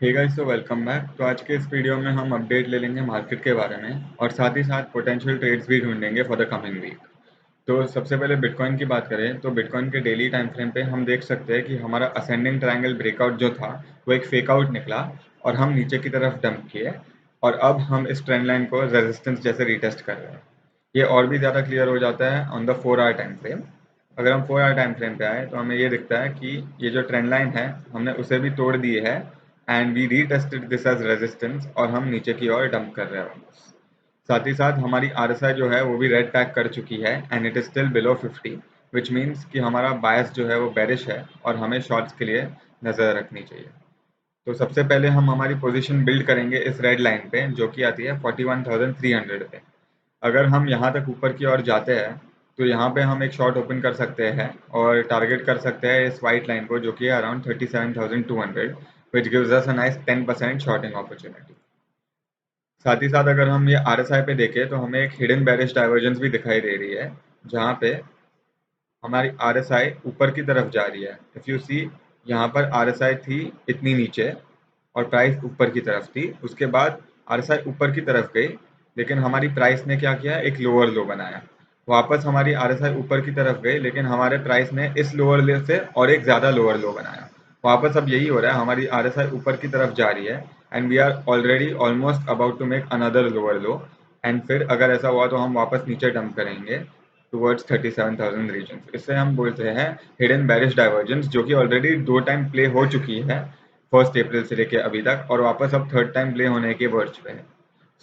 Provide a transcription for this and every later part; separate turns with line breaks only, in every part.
Hey guys, तो welcome back. तो आज के इस वीडियो में हम अपडेट ले लेंगे मार्केट के बारे में और साथ ही साथ पोटेंशियल ट्रेड्स भी ढूंढेंगे फॉर द कमिंग वीक। तो सबसे पहले बिटकॉइन की बात करें तो बिटकॉइन के डेली टाइम फ्रेम पे हम देख सकते हैं कि हमारा असेंडिंग ट्रायंगल ब्रेकआउट जो था वो एक फेक आउट निकला और हम नीचे की तरफ डंप किए और अब हम इस ट्रेंड लाइन को रेजिस्टेंस जैसे रिटेस्ट कर रहे हैं। ये और भी ज़्यादा क्लियर हो जाता है on the 4 hour time frame. अगर हम 4 आवर टाइम फ्रेम पे आए तो हमें ये दिखता है कि ये जो ट्रेंड लाइन है हमने उसे भी तोड़ दी है and we retested this as resistance और हम नीचे की ओर डंप कर रहे हैं वापस। साथ ही साथ हमारी आरएसआई जो है वो भी रेड टैग कर चुकी है and it is still below 50, which means कि हमारा बायस जो है वो बेरिश है और हमें शॉर्ट्स के लिए नज़र रखनी चाहिए। तो सबसे पहले हम हमारी पोजीशन बिल्ड करेंगे इस रेड लाइन पे जो कि आती है 41,300 पे। अगर हम यहाँ तक ऊपर की ओर जाते हैं तो यहाँ पे हम एक शॉर्ट ओपन कर सकते हैं और टारगेट कर सकते हैं इस वाइट लाइन को जो कि है around 37,200, which gives us a nice 10% shorting opportunity. साथ ही साथ अगर हम ये आरएसआई पे देखें तो हमें एक हिडन बेरिश डाइवर्जेंस भी दिखाई दे रही है जहाँ पे हमारी आरएसआई ऊपर की तरफ जा रही है। इफ़ यू सी, यहाँ पर आरएसआई थी इतनी नीचे और प्राइस ऊपर की तरफ थी। उसके बाद आरएसआई ऊपर की तरफ गई लेकिन हमारी प्राइस ने क्या किया, एक लोअर लो बनाया। वापस हमारी आरएसआई ऊपर की तरफ गई लेकिन हमारे प्राइस ने इस लोअर लो से और एक ज़्यादा लोअर लो बनाया। वापस अब यही हो रहा है, हमारी आरएसआई ऊपर की तरफ जा रही है and we are already almost about to make another lower low. And फिर अगर ऐसा हुआ तो हम वापस नीचे डंप करेंगे टुवर्ड्स 37,000 रीजन। इसे हम बोलते हैं हिडन बेरिश डाइवर्जेंस, जो कि ऑलरेडी 2 टाइम प्ले हो चुकी है 1 अप्रैल से लेके अभी तक और वापस अब 3rd टाइम प्ले होने के वर्ज पे है।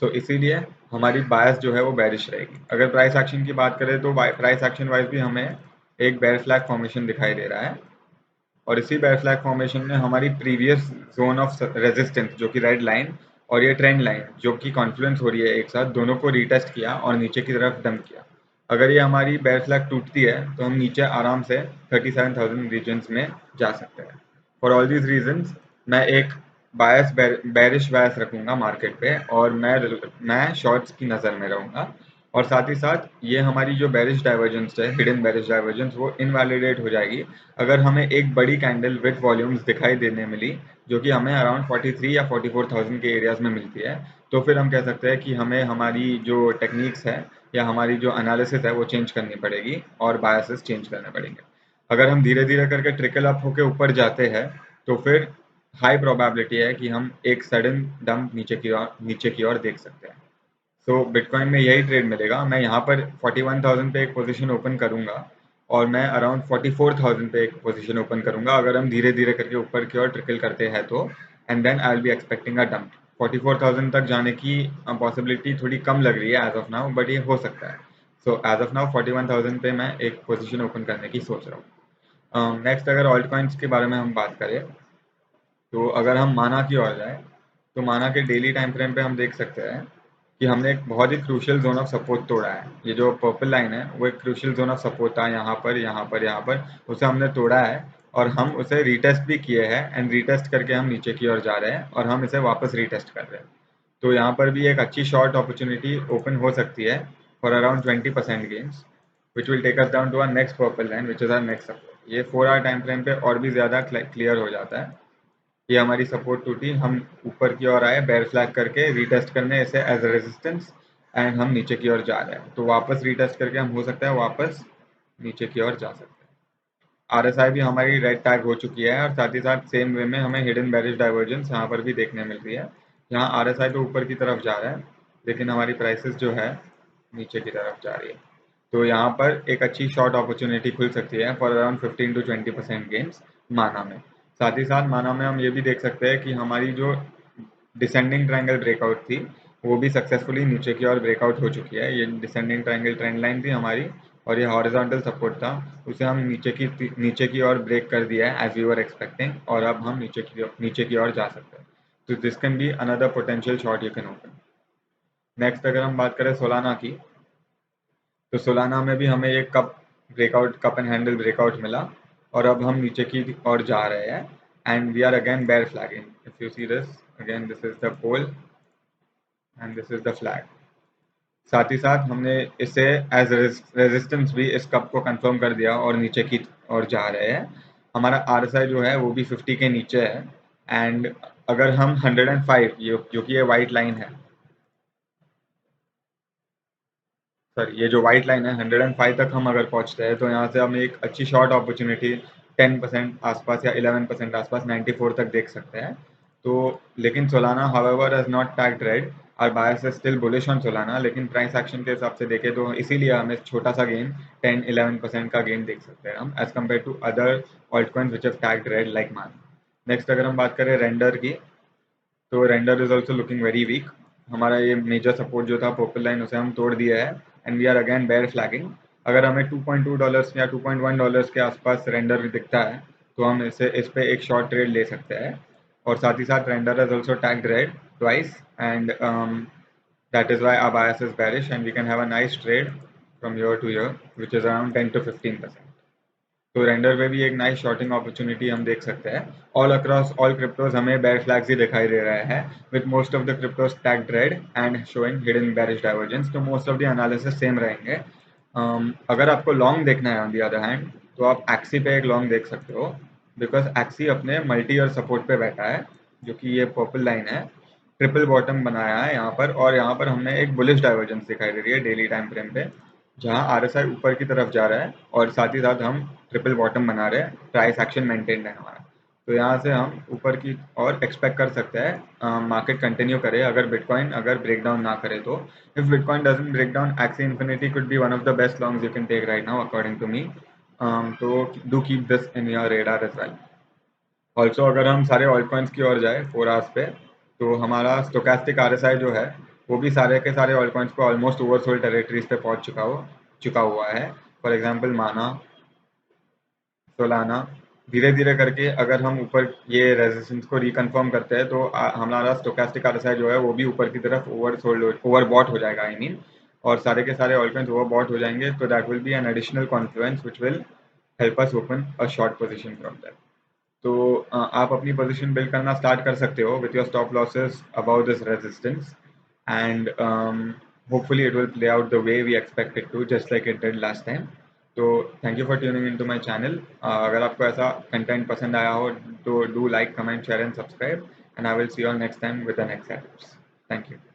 सो इसीलिए हमारी बायस जो है वो बेरिश रहेगी। अगर प्राइस एक्शन की बात करें तो प्राइस एक्शन वाइज भी हमें एक बेयर फ्लैग फॉर्मेशन दिखाई दे रहा है और इसी बेयर फ्लैग फॉर्मेशन ने हमारी प्रीवियस जोन ऑफ रेजिस्टेंस जो कि रेड लाइन और ये ट्रेंड लाइन जो कि कॉन्फ्लुएंस हो रही है एक साथ, दोनों को रीटेस्ट किया और नीचे की तरफ डंप किया। अगर ये हमारी बेयर फ्लैग टूटती है तो हम नीचे आराम से 37,000 रीजन्स में जा सकते हैं। फॉर ऑल दीज रीजन्स मैं एक बेरिश बायस रखूंगा मार्केट पे और मैं शॉर्ट्स की नज़र में रहूंगा। और साथ ही साथ ये हमारी जो बेरिश डाइवर्जेंस है, हिडन बेरिश डाइवर्जेंस, वो इनवैलिडेट हो जाएगी अगर हमें एक बड़ी कैंडल विथ वॉल्यूम्स दिखाई देने मिली जो कि हमें अराउंड 43 या 44,000 के एरियाज में मिलती है। तो फिर हम कह सकते हैं कि हमें हमारी जो टेक्निक्स है या हमारी जो एनालिसिस है वो चेंज करनी पड़ेगी और बायसेस चेंज करने पड़ेंगे। अगर हम धीरे धीरे करके ट्रिकल अप होके ऊपर जाते हैं तो फिर हाई प्रोबेबिलिटी है कि हम एक सडन डंप नीचे की ओर देख सकते हैं। सो बिटकॉइन में यही ट्रेड मिलेगा। मैं यहाँ पर 41,000 पे एक पोजीशन ओपन करूँगा और मैं अराउंड 44,000 पे एक पोजीशन ओपन करूँगा अगर हम धीरे धीरे करके ऊपर की ओर ट्रिकल करते हैं तो। And then I will be expecting a dump. 44,000 तक जाने की पॉसिबिलिटी थोड़ी कम लग रही है एज ऑफ नाउ, बट ये हो सकता है। सो एज ऑफ नाउ 41,000 पे मैं एक पोजीशन ओपन करने की सोच रहा हूँ। नेक्स्ट अगर ऑल्ट कॉइन्स के बारे में हम बात करें तो अगर हम माना की ओर जाए तो माना के डेली टाइम फ्रेम पे हम देख सकते हैं कि हमने एक बहुत ही क्रूशियल जोन ऑफ सपोर्ट तोड़ा है। ये जो पर्पल लाइन है वो एक क्रूशियल जोन ऑफ सपोर्ट था, यहाँ पर यहाँ पर यहाँ पर, उसे हमने तोड़ा है और हम उसे रीटेस्ट भी किए हैं एंड रीटेस्ट करके हम नीचे की ओर जा रहे हैं और हम इसे वापस रीटेस्ट कर रहे हैं। तो यहाँ पर भी एक अच्छी शॉर्ट अपॉर्चुनिटी ओपन हो सकती है for around 20% gains, which will take us down to our next purple line which is our next support. ये 4 आवर टाइम फ्रेम पे और भी ज़्यादा क्लियर हो जाता है। ये हमारी सपोर्ट टूटी, हम ऊपर की ओर आए बेयर फ्लैग करके रीटेस्ट करने इसे एज अ रेजिस्टेंस एंड हम नीचे की ओर जा रहे हैं। तो वापस रीटेस्ट करके हम हो सकता है वापस नीचे की ओर जा सकते हैं। आरएसआई भी हमारी रेड टैग हो चुकी है और साथ ही साथ सेम वे में हमें हिडन बेरिश डाइवर्जेंस यहाँ पर भी देखने मिल रही है। यहाँ आरएसआई तो ऊपर की तरफ जा रहा है लेकिन हमारी प्राइसेस जो है नीचे की तरफ जा रही है। तो यहाँ पर एक अच्छी शॉर्ट अपॉर्चुनिटी खुल सकती है फॉर अराउंड 15 to 20% गेन्स माना में। साथ ही साथ माना में हम ये भी देख सकते हैं कि हमारी जो डिसेंडिंग ट्रायंगल ब्रेकआउट थी वो भी सक्सेसफुली नीचे की ओर ब्रेकआउट हो चुकी है। ये डिसेंडिंग ट्रायंगल ट्रेंड लाइन थी हमारी और ये हॉरिजॉन्टल सपोर्ट था, उसे हम नीचे की ओर ब्रेक कर दिया है एज वी वर एक्सपेक्टिंग और अब हम नीचे की ओर जा सकते हैं। तो this can be another potential short you can open. Next अगर हम बात करें सोलाना की तो सोलाना में भी हमें एक कप एंड हैंडल ब्रेकआउट मिला और अब हम नीचे की ओर जा रहे हैं and we are again bear flagging. If you see this again, this is the pole and this is the flag. साथ ही साथ हमने इसे एज रेजिस्टेंस भी इस कप को कंफर्म कर दिया और नीचे की ओर जा रहे हैं। हमारा आरएसआई जो है वो भी 50 के नीचे है एंड अगर हम 105 जो कि ये वाइट लाइन है, सर ये जो वाइट लाइन है 105 तक हम अगर पहुंचते हैं तो यहाँ से हम एक अच्छी शॉर्ट अपॉर्चुनिटी 10% आसपास या 11% आसपास 94 तक देख सकते हैं। तो लेकिन Solana however has not tagged red, और bias is still bullish on Solana, लेकिन प्राइस एक्शन के हिसाब से देखें तो इसीलिए हमें छोटा सा गेन 10-11% का गेन देख सकते हैं हम as compared to other alt coins which have tagged red like MANA. Next अगर हम बात करें रेंडर की, तो Render is also looking very weak. हमारा ये मेजर सपोर्ट जो था पर्पल लाइन उसे हम तोड़ दिया है and we are again bear flagging. अगर हमें $2.2 या $2.1 के आसपास रेंडर दिखता है तो हम इस पे एक शॉर्ट ट्रेड ले सकते हैं। और साथ ही साथ render is also tagged red twice and that is why our bias is bearish and we can have a nice trade from year to year which is around 10 to 15%। तो render पे भी एक नाइस शॉर्टिंग अपॉर्चुनिटी हम देख सकते हैं। All across all cryptos हमें bear flags ही दिखाई दे रहे हैं with most of the cryptos tagged red and showing hidden bearish divergence. तो most of the analysis same रहेंगे। अगर आपको लॉन्ग देखना है ऑन द अदर हैंड तो आप एक्सी पे एक लॉन्ग देख सकते हो, बिकॉज एक्सी अपने मल्टी ईयर सपोर्ट पे बैठा है जो कि ये पर्पल लाइन है। ट्रिपल बॉटम बनाया है यहाँ पर, और यहाँ पर हमें एक बुलिश डाइवर्जेंस दिखाई दे रही है डेली टाइम फ्रेम पे, जहाँ आरएसआई ऊपर की तरफ जा रहा है और साथ ही साथ हम ट्रिपल बॉटम बना रहे हैं, प्राइस एक्शन मेंटेन है हमारा। तो यहाँ से हम ऊपर की और एक्सपेक्ट कर सकते हैं मार्केट कंटिन्यू करे अगर बिटकॉइन अगर ब्रेक डाउन ना करे तो। If bitcoin doesn't break down, Axie Infinity could be one of the best longs you can take right now according to me. तो do keep this in your radar as well. Also अगर हम सारे alt coins की ओर जाए 4 hours पे, तो हमारा stochastic RSI जो है वो भी सारे के सारे ऑल्ट कॉइन्स पे ऑलमोस्ट ओवरसोल्ड टेरिटरीज पे पहुंच चुका हुआ है। फॉर एग्जांपल माना, सोलाना, धीरे धीरे करके अगर हम ऊपर ये रेजिस्टेंस को रिकन्फर्म करते हैं तो हमारा स्टोकेस्टिक आरएसआई जो है वो भी ऊपर की तरफ ओवरबॉट हो जाएगा आई मीन, और सारे के सारे ऑल्ट कॉइन्स ओवरबॉट हो जाएंगे। तो that will be an additional Confluence which will help us open a short position from that. तो आप अपनी पोजीशन बिल्ड करना स्टार्ट कर सकते हो with your stop losses about this resistance and hopefully it will play out the way we expect it to, just like it did last time. तो thank you for tuning in to my channel. अगर आपको ऐसा content पसंद आया हो तो do like comment share and subscribe, and I will see you all next time with the next episodes. Thank you.